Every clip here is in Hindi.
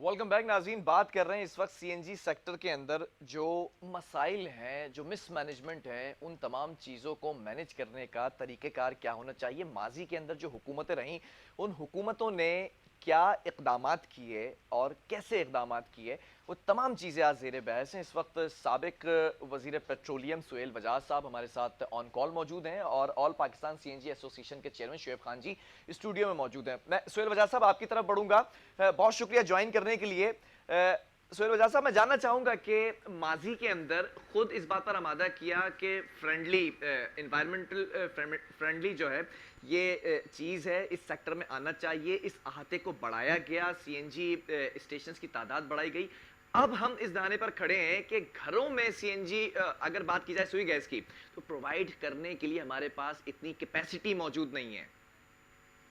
वेलकम बैक नाज़रीन। बात कर रहे हैं इस वक्त सीएनजी सेक्टर के अंदर जो मसाइल हैं, जो मिसमैनेजमेंट है, उन तमाम चीज़ों को मैनेज करने का तरीक़ेकार क्या होना चाहिए। माजी के अंदर जो हुकूमतें रहीं, उन हुकूमतों ने क्या इक़दामात किए और कैसे इक़दामात किए, वो तमाम चीज़ें आज ज़ेर बहस हैं। इस वक्त साबिक वज़ीर पेट्रोलियम सुहेल वजाद साहब हमारे साथ ऑन कॉल मौजूद हैं और ऑल पाकिस्तान सीएनजी एसोसिएशन के चेयरमैन शुएब खान जी स्टूडियो में मौजूद हैं। मैं सुहेल वजाद साहब आपकी तरफ बढ़ूंगा। बहुत शुक्रिया ज्वाइन करने के लिए। सुहेल वजाद साहब, मैं जानना चाहूंगा कि माजी के अंदर खुद इस बात पर आमादा किया कि फ्रेंडली इन्वायरमेंटल फ्रेंडली जो है ये चीज़ है, इस सेक्टर में आना चाहिए, इस अहाते को बढ़ाया गया, सीएनजी स्टेशंस की तादाद बढ़ाई गई। अब हम इस दाने पर खड़े हैं कि घरों में सीएनजी अगर बात की जाए सुई गैस की, तो प्रोवाइड करने के लिए हमारे पास इतनी कैपेसिटी मौजूद नहीं है।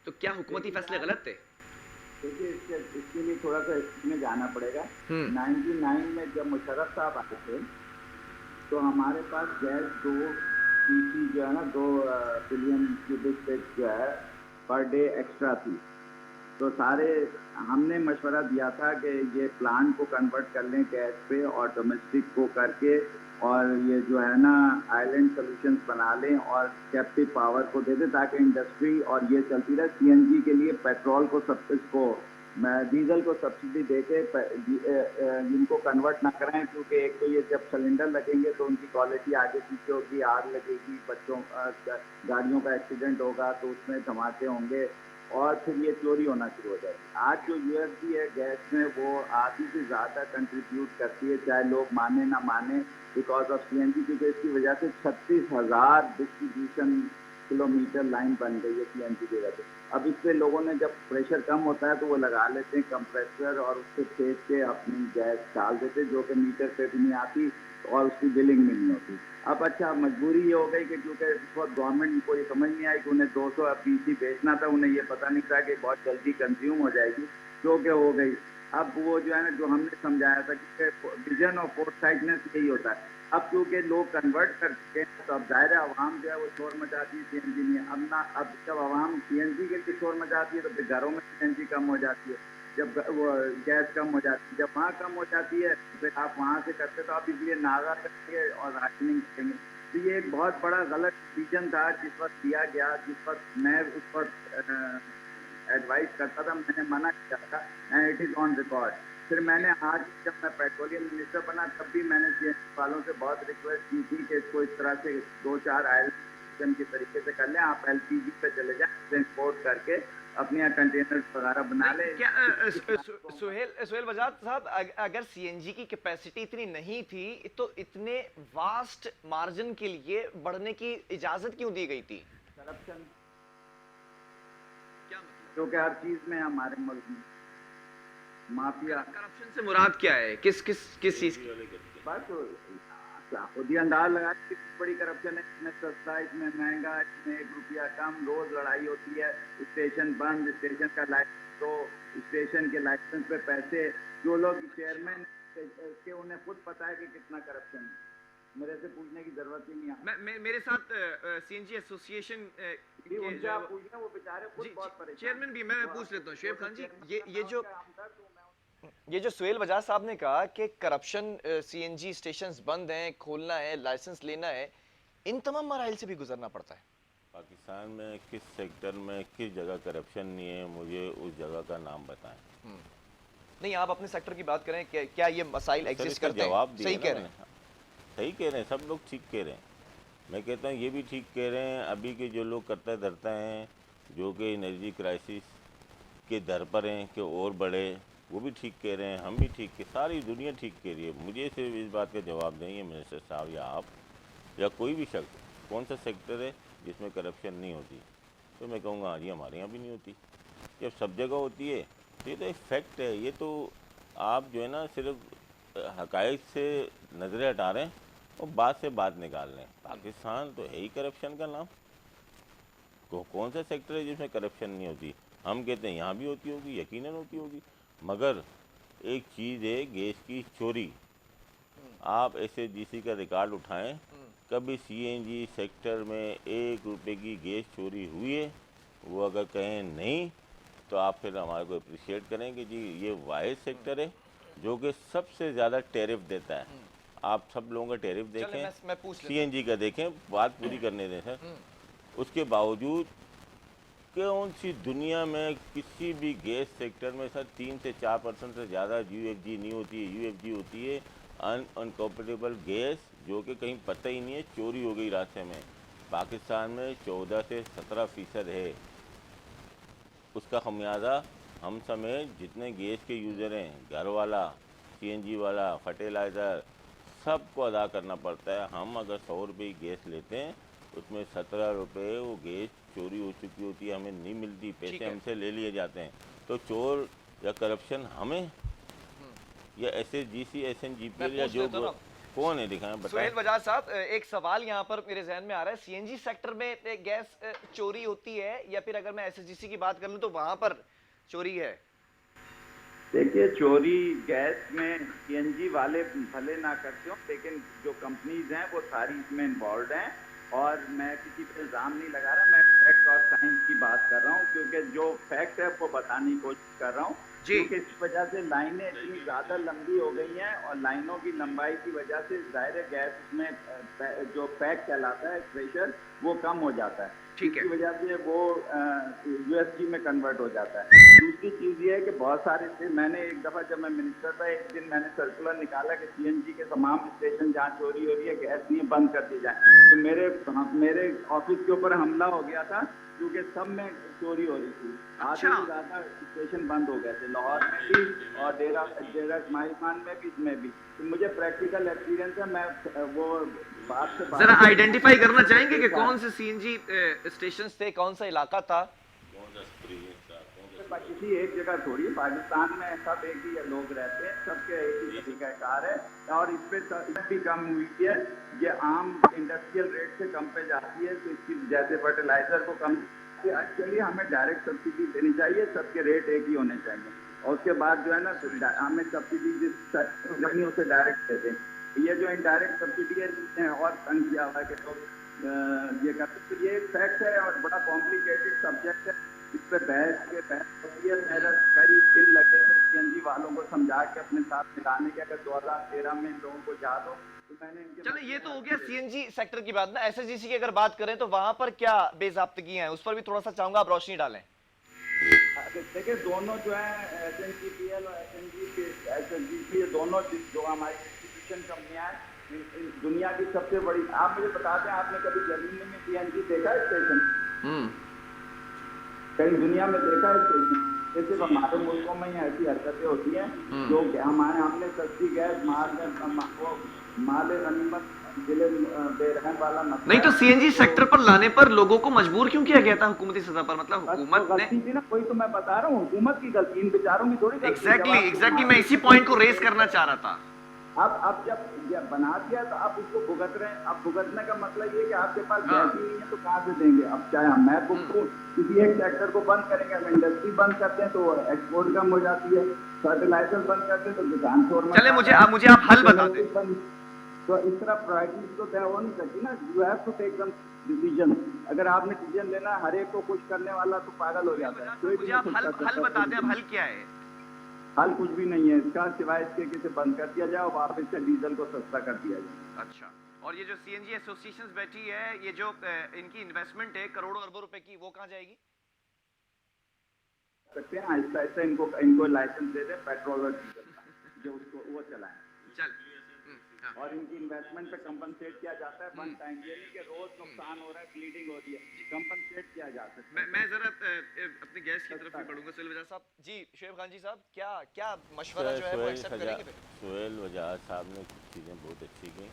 तो क्या हुकूमती फैसले गलत थे? देखिए, इसके लिए थोड़ा सा हिस्ट्री में जाना पड़ेगा। 99 में जब मुशर्रफ साहब आए थे तो हमारे पास गैस 2 पीसी जो है ना 2 बिलियन क्यूबिक फीट जो है पर डे एक्स्ट्रा थी। तो सारे हमने मशवरा दिया था कि ये प्लांट को कन्वर्ट कर लें गैस पे और डोमेस्टिक को करके, और ये जो है ना आइलैंड सोल्यूशंस बना लें और कैप्टिव पावर को दे दें ताकि इंडस्ट्री और ये चलती रहे। सीएनजी के लिए पेट्रोल को डीजल को सब्सिडी दे के इनको कन्वर्ट ना कराएं, क्योंकि एक तो ये जब सिलेंडर लगेंगे तो उनकी क्वालिटी आगे पीछे होगी, आग लगेगी, बच्चों गाड़ियों का एक्सीडेंट होगा तो उसमें धमाके होंगे और फिर ये चोरी होना शुरू हो जाएगी। आज जो यूएसडी है गैस में वो आधी से ज़्यादा कंट्रीब्यूट करती है, चाहे लोग माने ना माने, बिकॉज ऑफ सीएनजी, क्योंकि इसकी वजह से 36,000 डिस्ट्रीब्यूशन किलोमीटर लाइन बन गई है सीएनजी की वजह से। अब इस पर लोगों ने जब प्रेशर कम होता है तो वो लगा लेते हैं कंप्रेसर और उससे फेंक के अपनी गैस डाल देते, जो कि मीटर पे भी नहीं आती और उसकी बिलिंग में नहीं होती। अब अच्छा, मजबूरी ये हो गई कि क्योंकि इस वक्त गवर्नमेंट को ये समझ नहीं आई कि उन्हें 200 पीसी बेचना था, उन्हें ये पता नहीं था कि बहुत जल्दी कंज्यूम हो जाएगी, जो कि हो गई। अब वो जो है ना, जो हमने समझाया था कि विजन और फोरसाइटनेस यही होता है। अब क्योंकि लोग कन्वर्ट कर चुके हैं तो अब दायरे आवाम जो है वो शोर मचाती है सीएनजी में। अब जब आवाम सीएनजी के लिए शोर मचाती है तो फिर घरों में सीएनजी कम हो जाती है, जब वो गैस कम हो जाती है, जब वहाँ कम हो जाती है तो फिर आप वहाँ से करते तो आप इसलिए नागा करेंगे और राशनिंग करेंगे। तो ये एक बहुत बड़ा गलत डिसीजन था जिस वक्त दिया गया, जिस वक्त मैं उस वक्त एडवाइस करता था, मैंने मना किया था and it is on record. फिर मैंने आज जब मैं पेट्रोलियम मिनिस्टर बना तब भी मैंने सीएनजी वालों से बहुत रिक्वेस्ट की थी कि इसको इस तरह से 2-4 आइलैंड के तरीके से कर लें, आप एलपीजी पे चले जाएं, ट्रांसपोर्ट करके अपने यहाँ कंटेनर वगैरह बना ले। क्या सुहेल वजाद साहब, अगर सीएनजी की कैपेसिटी इतनी नहीं थी तो इतने वास्ट मार्जिन के लिए बढ़ने की इजाजत क्यों दी गई थी? करप्शन, क्या मतलब? क्योंकि हर चीज में हमारे मुल्क में माफिया। करप्शन से मुराद क्या है? किस किस किस चीज की? बस खुद ही अंदाज लगा कि बड़ी करप्शन है, इसमें सस्ता, इसमें महंगा, इसमें 1 रुपया कम, रोज लड़ाई होती है, स्टेशन बंद, स्टेशन का लाइसेंस तो स्टेशन के लाइसेंस पे पैसे। जो लोग चेयरमैन के उन्हें खुद पता है कि कितना करप्शन है, मेरे से पूछने की जरूरत ही नहीं है। मेरे साथ सीएनजी एसोसिएशन उनसे आप पूछें, वो बेचारे खुद बहुत परेशान। चेयरमैन भी मैं पूछ लेता हूँ शुएब खान जी, ये जो सुहेल वजाद साहब ने कहा कि करप्शन, सीएनजी स्टेशंस बंद हैं, खोलना है, लाइसेंस लेना है, इन तमाम मराइल से भी गुजरना पड़ता है। पाकिस्तान में किस सेक्टर में किस जगह करप्शन नहीं है, मुझे उस जगह का नाम बताएं। नहीं, आप अपने सेक्टर की बात करें, क्या ये मसाइल एग्जिस्ट करते हैं? जवाब सही कह रहे हैं, सही कह रहे हैं, सब लोग ठीक कह रहे हैं। मैं कहता हूँ ये भी ठीक कह रहे हैं। अभी के जो लोग करता धरता हैं, जो कि एनर्जी क्राइसिस के दर पर हैं कि और बढ़े, वो भी ठीक कह रहे हैं, हम भी ठीक, सारी दुनिया ठीक कह रही है। मुझे सिर्फ इस बात का जवाब देंगे मिनिस्टर साहब या आप या कोई भी शख्स, कौन सा सेक्टर है जिसमें करप्शन नहीं होती? तो मैं कहूँगा हाँ जी, हमारे यहाँ भी नहीं होती। जब सब जगह होती है तो ये तो एक फैक्ट है। ये तो आप जो है ना सिर्फ हकायक से नज़रें हटा रहे हैं और बात से बात निकाल रहे हैं। पाकिस्तान तो है ही करप्शन का नाम। कौन सा सेक्टर है जिसमें करप्शन नहीं होती? हम कहते हैं यहाँ भी होती होगी, यकीनन होती होगी, मगर एक चीज़ है गैस की चोरी। आप एसएचजीसी का रिकॉर्ड उठाएं, कभी सीएनजी सेक्टर में 1 रुपये की गैस चोरी हुई है? वो अगर कहें नहीं तो आप फिर हमारे को अप्रिशिएट करें कि जी ये वाहिद सेक्टर है जो कि सबसे ज़्यादा टैरिफ देता है। आप सब लोगों का टैरिफ चलें, देखें, मैं पूछ लेता सीएनजी का देखें, बात पूरी करने दें सर। उसके बावजूद कौन सी दुनिया में किसी भी गैस सेक्टर में सर 3 से 4% से ज़्यादा यूएफजी नहीं होती है। यूएफजी होती है अनकम्फर्टेबल गैस, जो कि कहीं पता ही नहीं है, चोरी हो गई रास्ते में। पाकिस्तान में 14 से 17% है। उसका खमियाजा हम समेत जितने गैस के यूज़र हैं, घर वाला, सीएनजी वाला, फर्टिलाइज़र, सबको अदा करना पड़ता है। हम अगर 100 रुपये की गैस लेते हैं, उसमें 17 रुपये वो गैस चोरी हो चुकी होती है, हमें नहीं मिलती, पैसे हमसे ले लिए जाते हैं। तो चोर या करप्शन हमें या एसएसजीसी, एसएनजीपीएल या जो कौन है दिखाएं, बताएं। सुहेल बजाज साहब, एक सवाल यहाँ पर मेरे जहन में आ रहा है, सीएनजी सेक्टर में गैस चोरी होती है या फिर अगर मैं एसएसजीसी की बात कर लूँ तो वहां पर चोरी है? देखिए, चोरी गैस में सीएनजी वाले भले ना करते हो, लेकिन जो कंपनीज हैं वो सारी इसमें इन्वॉल्व हैं। और मैं किसी पे इल्ज़ाम नहीं लगा रहा, मैं फैक्ट और साइंस की बात कर रहा हूँ, क्योंकि जो फैक्ट है वो बताने की कोशिश कर रहा हूँ। क्योंकि इस वजह से लाइनें इतनी ज़्यादा लंबी हो गई हैं और लाइनों की लंबाई की वजह से ज़ाहिर है गैस में जो पैक कहलाता है, प्रेशर, वो कम हो जाता है। इसकी वजह से वो यूएसजी में कन्वर्ट हो जाता है। दूसरी चीज़ ये है कि बहुत सारे से मैंने एक दफ़ा जब मैं मिनिस्टर था, एक दिन मैंने सर्कुलर निकाला कि सीएनजी के तमाम स्टेशन जहाँ चोरी हो रही है गैस नहीं बंद कर दी जाए। तो मेरे ऑफिस के ऊपर हमला हो गया था, क्योंकि सब में चोरी हो रही थी। आधे से ज़्यादा स्टेशन बंद हो गए थे, लाहौर में भी और डेरा इस्माइल खान में भी, इसमें भी। तो मुझे प्रैक्टिकल एक्सपीरियंस है। मैं वो बात से जरा आइडेंटिफाई करना चाहेंगे कि कौन से सीएनजी स्टेशन थे, कौन सा इलाका था? किसी एक जगह थोड़ी, पाकिस्तान में सब एक ही लोग रहते हैं, सबके एक ही तरीका कार है। और इस पर भी कम हुई है, ये आम इंडस्ट्रियल रेट से कम पे जाती है। तो इसकी जैसे फर्टिलाइजर को कम, एक्चुअली हमें डायरेक्ट सब्सिडी देनी चाहिए, सबके रेट एक ही होने चाहिए। और उसके बाद जो है ना, हमें सब्सिडी जिस उसे डायरेक्ट देते हैं। ये जो इनडायरेक्ट सब्सिडी है और तंग किया हुआ है कि तो ये करते, तो ये एक फैक्ट है और बड़ा कॉम्प्लिकेटेड सब्जेक्ट है। इस पर बहस होती है। मेरा कई दिन लगे थे सीएनजी वालों को समझा के अपने साथ मिलाने के, अगर 2013 में इन लोगों को याद हो तो मैंने इनके। चलो, ये तो हो गया सीएनजी सेक्टर की बात ना। एसएसजीसी की अगर बात करें तो वहां पर क्या बेज़ाब्तगियां हैं, उस पर भी थोड़ा सा चाहूंगा आप रोशनी डालें। देखिए, दोनों जो है एसएनजीपीएल और एसएसजीसी, दोनों जो हमारी डिस्ट्रीब्यूशन कंपनियां हैं, दुनिया की सबसे बड़ी। आप मुझे बताते हैं, आपने कभी जर्मनी में सीएनजी देखा है स्टेशन? कहीं दुनिया में देखा है स्टेशन? जैसे हमारे मुल्कों में ही ऐसी हरकतें होती हैं जो हमने सस्ती गैस माल गनीमत बेरहम वाला मसला। नहीं तो सीएनजी सेक्टर पर लाने पर लोगों को मजबूर क्यों किया गया था हुकूमती सतह पर? मतलब हुकूमत ने गलती थी ना, कोई तो मैं बता रहा हूँ, हुकूमत की गलती, इन बेचारों की थोड़ी। एग्जैक्टली मैं इसी पॉइंट को रेस करना चाह रहा था। अब जब बना दिया तो आप उसको भुगत रहे हैं। अब भुगतने का मतलब ये कि आपके पास गैस ही नहीं है तो कहाँ से देंगे? अब चाहे हम मैं किसी एक सेक्टर को बंद करेंगे, हम इंडस्ट्री बंद करते हैं तो एक्सपोर्ट कम हो जाती है, फर्टिलाइजर बंद करते हैं तो किसान छोड़। चले, मुझे आप हल बता दें। तो इस तरह प्रायोरिटीज तो तय हो नहीं सकती ना। You have to take some decision. अगर आपने डिसीजन लेना हर एक को खुश करने वाला तो पागल हो जाता है। मुझे आप हल बता दें, अब हल क्या है? हल कुछ भी नहीं है इसका, सिवाय इसके कि इसे बंद कर दिया जाए और वापस से डीजल को सस्ता कर दिया जाए। अच्छा, और ये जो सीएनजी एसोसिएशंस बैठी है, ये जो इनकी इन्वेस्टमेंट है करोड़ों अरबों रुपए की, वो कहाँ जाएगी? सकते हैं आहिस्ता आहिस्ता इनको लाइसेंस दे दें पेट्रोल और डीजल का, जो उसको वो चलाएं। चल, और इनकी इन्वेस्टमेंट पे कंपनसेट किया जाता है वन टाइम। ये नहीं कि रोज नुकसान हो रहा है, ब्लीडिंग हो रही है, कंपनसेट किया जाता है। मैं जरा अपनी गैस की तरफ भी बढ़ूंगा। सुहेल वजाज साहब जी, शुएब खान जी साहब, क्या मशवरा जो है वो एक्सेप्ट करेंगे? सुहेल वजाज साहब ने कुछ चीज़ें बहुत अच्छी की,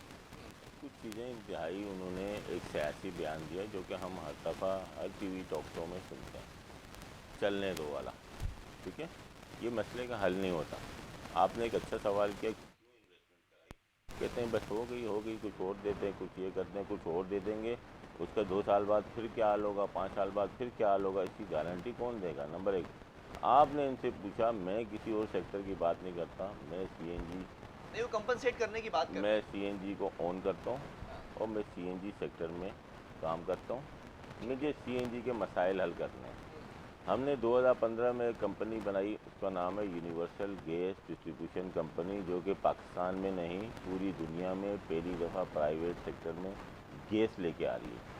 कुछ चीज़ें इंतहाई उन्होंने एक सियासी बयान दिया जो कि हम हर दफ़ा हर टीवी टॉक शो में सुनते हैं, चलने दो वाला। ठीक है, ये मसले का हल नहीं होता। आपने एक अच्छा सवाल किया, कहते हैं बस हो गई कुछ और देते हैं, कुछ ये करते हैं, कुछ और दे देंगे, उसका 2 साल बाद फिर क्या हाल होगा, 5 साल बाद फिर क्या हाल होगा, इसकी गारंटी कौन देगा? नंबर 1, आपने इनसे पूछा, मैं किसी और सेक्टर की बात नहीं करता, मैं सीएनजी नहीं, वो कंपनसेट करने की बात कर, मैं सीएनजी को ऑन करता हूँ और मैं सीएनजी सेक्टर में काम करता हूँ। मुझे सीएनजी के मसाइल हल करने हैं। हमने 2015 में एक कंपनी बनाई, उसका नाम है यूनिवर्सल गैस डिस्ट्रीब्यूशन कंपनी, जो कि पाकिस्तान में नहीं पूरी दुनिया में पहली दफ़ा प्राइवेट सेक्टर में गैस लेके आ रही है।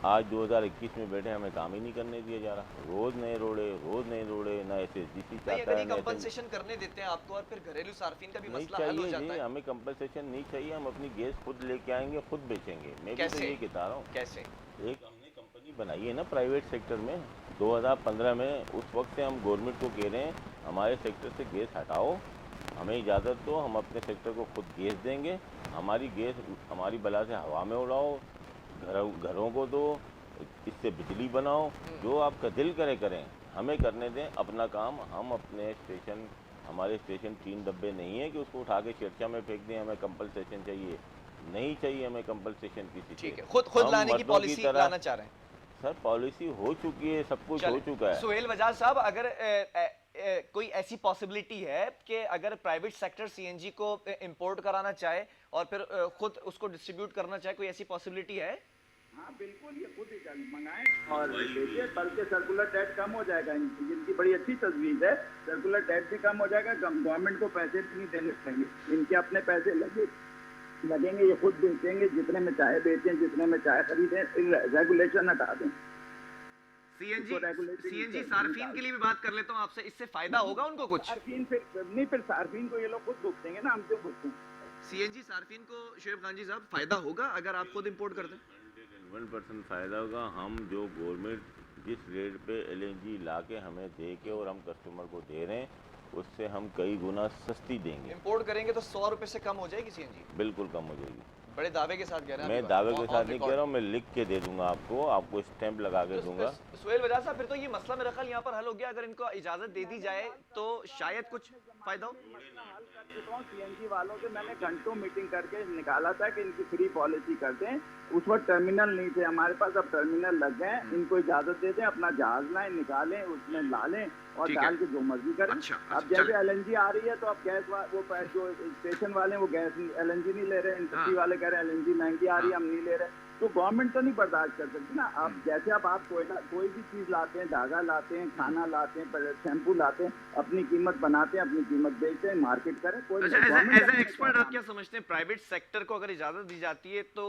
आज 2021 में बैठे, हमें काम ही नहीं करने दिया जा रहा। रोज़ नए रोड़े, ना SSGC नहीं, चाहता अगर है ये ना कंपनसेशन करने देते हैं आपको और फिर घरेलू सार्फिन का भी नहीं मसला हल हो चाहिए जाता जी, है। हमें कंपनसेशन नहीं चाहिए। हम अपनी गैस खुद लेके आएंगे, खुद बेचेंगे। मैं भी तो कैसे? ये कहता रहा हूँ। कैसे? एक हमने कंपनी बनाई है ना प्राइवेट सेक्टर में 2015 में। उस वक्त से हम गवर्नमेंट को कह रहे हैं हमारे सेक्टर से गैस हटाओ, हमें इजाज़त दो, हम अपने सेक्टर को खुद गैस देंगे। हमारी गैस हमारी बला से हवा में उड़ाओ, घरों को दो, इससे बिजली बनाओ, जो आपका दिल करे करें, हमें करने दें अपना काम। हम अपने स्टेशन, हमारे स्टेशन 3 डब्बे नहीं है कि उसको उठा के चर्चा में फेंक दें। हमें कंपनसेशन चाहिए, नहीं चाहिए हमें कंपनसेशन किसी ठीक से। है, खुद हम लाने की मर्दों पॉलिसी तरह लाना चाह रहे हैं। सर पॉलिसी हो चुकी है, सब कुछ हो चले, चुका है। सुहेल बजाज साहब, अगर कोई ऐसी पॉसिबिलिटी है कि अगर प्राइवेट सेक्टर सीएनजी को इंपोर्ट कराना चाहे और फिर खुद उसको डिस्ट्रीब्यूट करना चाहे, कोई ऐसी पॉसिबिलिटी है? हाँ बिल्कुल, ये खुद ही मंगाएं और देखिए, बल्कि सर्कुलर डेट कम हो जाएगा। इनकी बड़ी अच्छी तजवीज़ है, सर्कुलर डेट भी कम हो जाएगा, गवर्नमेंट को पैसे भी नहीं देने पड़ेंगे। इनके अपने पैसे लगेंगे, ये खुद बेचेंगे, जितने में चाहे बेचें, जितने में चाहे खरीदें, रेगुलेशन हटा दें। सीएनजी सार्फिन के लिए भी बात कर लेता हूँ आपसे, इससे फायदा होगा उनको कुछ? सार्फिन फिर सार्फिन को ये लोग खुद भुगतेंगे ना, हमसे भुगतेंगे। सीएनजी सार्फिन को शोएब खान जी साहब फायदा होगा अगर आप खुद इंपोर्ट कर दें? 100% फ़ायदा होगा। हम जो गवर्नमेंट जिस रेट पे LNG ला के हमें दे के और हम कस्टमर को दे रहे हैं, उससे हम कई गुना सस्ती देंगे। इंपोर्ट करेंगे तो 100 रुपए से कम हो जाएगी सीएनजी? बिल्कुल कम हो जाएगी। बड़े दावे के साथ कह रहे हैं। मैं दावे के साथ नहीं कह रहा हूँ, मैं लिख के दे दूंगा आपको स्टैंप लगा के दूंगा। सुहेल बजाज साहब, फिर तो ये मसला मेरा ख्याल यहाँ पर हल हो गया। अगर इनको इजाजत दे दी जाए तो शायद कुछ फायदा हो। सीएनजी वालों से मैंने घंटों मीटिंग करके निकाला था कि इनकी फ्री पॉलिसी कर दें। उस वक्त टर्मिनल नहीं थे हमारे पास, अब टर्मिनल लग गए। इनको इजाजत दे दें, अपना जहाज लाएं, निकालें, उसमें ला लें और डाल के जो मर्जी करें। अच्छा, अब जैसे LNG आ रही है तो अब गैस वो जो स्टेशन वाले वो गैस LNG नहीं ले रहे, इंडस्ट्री वाले कह रहे हैं LNG महंगी आ रही है, हम नहीं ले रहे। तो गवर्नमेंट तो नहीं बर्दाश्त कर सकती ना। अब जैसे अब आप कोई भी चीज़ लाते हैं, धागा लाते हैं, खाना लाते हैं, शैम्पू लाते हैं, अपनी कीमत बनाते हैं, अपनी कीमत बेचते हैं, मार्केट करें। कोई एज ए एक्सपर्ट आप क्या समझते हैं, प्राइवेट सेक्टर को अगर इजाजत दी जाती है तो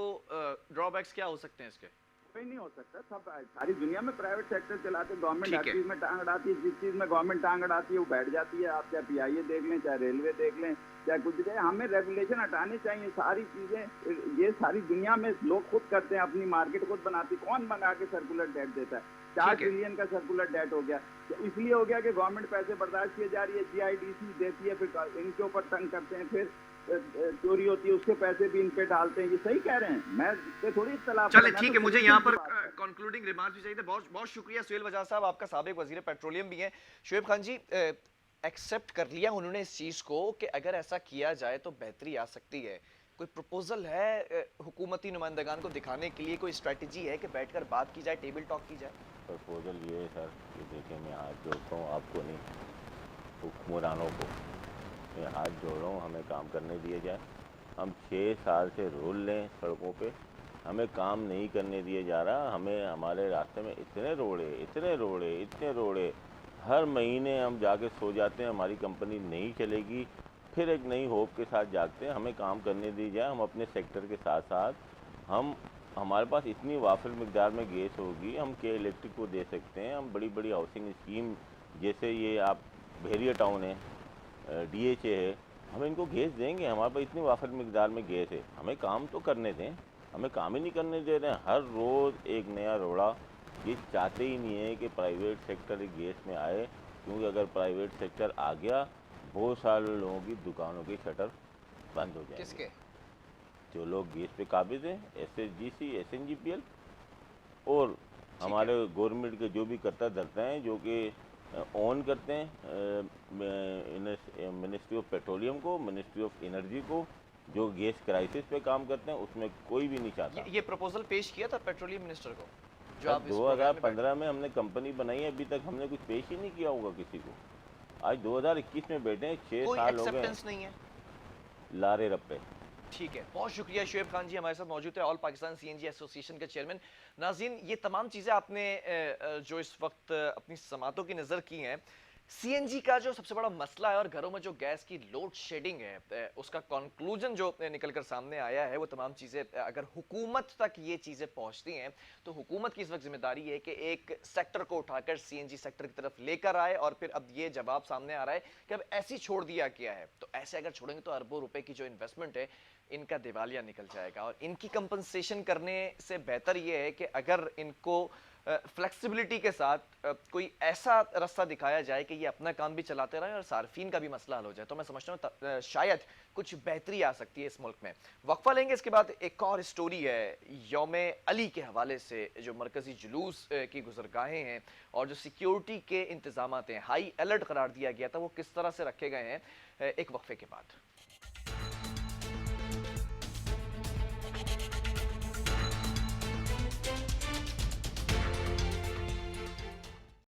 ड्रॉबैक्स क्या हो सकते हैं इसके? कोई नहीं हो सकता। सब सारी दुनिया में प्राइवेट सेक्टर चलाते, गवर्नमेंट हर चीज़ में टांग अड़ाती है। जिस चीज़ में गवर्नमेंट टांग अड़ाती है वो बैठ जाती है। आप चाहे PIA देख लें, चाहे रेलवे देख लें, चाहे कुछ भी। हमें रेगुलेशन हटानी चाहिए। सारी चीज़ें ये सारी दुनिया में लोग खुद करते हैं, अपनी मार्केट खुद बनाती। कौन मंगा के सर्कुलर डेट देता है? 4 ट्रिलियन का सर्कुलर डेट हो गया। तो इसलिए हो गया कि गवर्नमेंट पैसे बर्दाश्त किए जा रही है, GIDC देती है, फिर इनके ऊपर तंग करते हैं, फिर चोरी होती है, उसके पैसे भी इन पे डालते हैं। ये सही कह रहे हैं, मैं इससे थोड़ी इख्तलाफ। चले ठीक है, मुझे यहाँ पर कंक्लूडिंग रिमार्क्स भी चाहिए थे। बहुत बहुत शुक्रिया सुहेल बजाज साहब, आपका साबिक वजीर पेट्रोलियम भी हैं। शोएब खान जी, एक्सेप्ट कर लिया उन्होंने इस चीज़ को कि अगर ऐसा किया जाए तो बेहतरी आ सकती है। कोई प्रपोजल है हुकूमती नुमाइंदगान को दिखाने के लिए, कोई स्ट्रेटजी है कि बैठकर बात की जाए, टेबल टॉक की जाए? प्रपोजल ये है सर कि देखिए, मैं हाथ जोड़ता हूँ, आपको नहीं, हुक्मरानों को मैं हाथ जोड़ रहा हूँ, हमें काम करने दिया जाए। हम 6 साल से रोल लें सड़कों पे, हमें काम नहीं करने दिया जा रहा। हमें हमारे रास्ते में इतने रोड़े, हर महीने हम जाके सो जाते हैं, हमारी कंपनी नहीं चलेगी, फिर एक नई होप के साथ जागते हैं। हमें काम करने दी जाए। हम अपने सेक्टर के साथ साथ हमारे पास इतनी वाफिर मिकदार में गैस होगी, हम के इलेक्ट्रिक को दे सकते हैं। हम बड़ी बड़ी हाउसिंग स्कीम, जैसे ये आप बहरिया टाउन है, DHA है, हम इनको गैस देंगे। हमारे पास इतनी वाफिर मिकदार में गैस है, हमें काम तो करने दें। हमें काम ही नहीं करने दे रहे हैं, हर रोज़ एक नया रोड़ा। ये चाहते ही नहीं है कि प्राइवेट सेक्टर गैस में आए, क्योंकि अगर प्राइवेट सेक्टर आ गया, बहुत सारे लोगों की दुकानों की शटर बंद हो जाएगी। किसके? जो लोग गैस पे काबिज हैं, SSGC, SNGPL और हमारे गवर्नमेंट के जो भी करता धरता हैं, जो कि ऑन करते हैं मिनिस्ट्री ऑफ पेट्रोलियम को, मिनिस्ट्री ऑफ एनर्जी को, जो गैस क्राइसिस पे काम करते हैं, उसमें कोई भी नहीं चाहता। ये प्रपोजल पेश किया था पेट्रोलियम मिनिस्टर को? जो आप 2015 में हमने कंपनी बनाई है, अभी तक हमने कुछ पेश ही नहीं किया होगा किसी को। आज 2021 में बैठे हैं, 6 साल हो गए, नहीं है, लारे रप्पे। ठीक है, बहुत शुक्रिया शुएब खान जी हमारे साथ मौजूद है, ऑल पाकिस्तान सीएनजी एसोसिएशन के चेयरमैन। नाज़रीन, ये तमाम चीज़ें आपने जो इस वक्त अपनी समातों की नज़र की हैं, सीएनजी का जो सबसे बड़ा मसला है और घरों में जो गैस की लोड शेडिंग है, उसका कंक्लूजन जो निकल कर सामने आया है, वो तमाम चीज़ें अगर हुकूमत तक ये चीज़ें पहुंचती हैं तो हुकूमत की इस वक्त जिम्मेदारी है कि एक सेक्टर को उठाकर सीएनजी सेक्टर की तरफ लेकर आए। और फिर अब ये जवाब सामने आ रहा है कि अब ऐसे ही छोड़ दिया गया है, तो ऐसे अगर छोड़ेंगे तो अरबों रुपए की जो इन्वेस्टमेंट है इनका दिवालिया निकल जाएगा। और इनकी कंपनसेशन करने से बेहतर ये है कि अगर इनको फ्लेक्सिबिलिटी के साथ कोई ऐसा रास्ता दिखाया जाए कि ये अपना काम भी चलाते रहें और सार्फिन का भी मसला हल हो जाए, तो मैं समझता हूँ शायद कुछ बेहतरी आ सकती है इस मुल्क में। वक्फा लेंगे, इसके बाद एक और स्टोरी है यौम अली के हवाले से, जो मरकज़ी जुलूस की गुजरगाहें हैं और जो सिक्योरिटी के इंतजाम हैं, हाई अलर्ट करार दिया गया था, वो किस तरह से रखे गए हैं, एक वक्फे के बाद।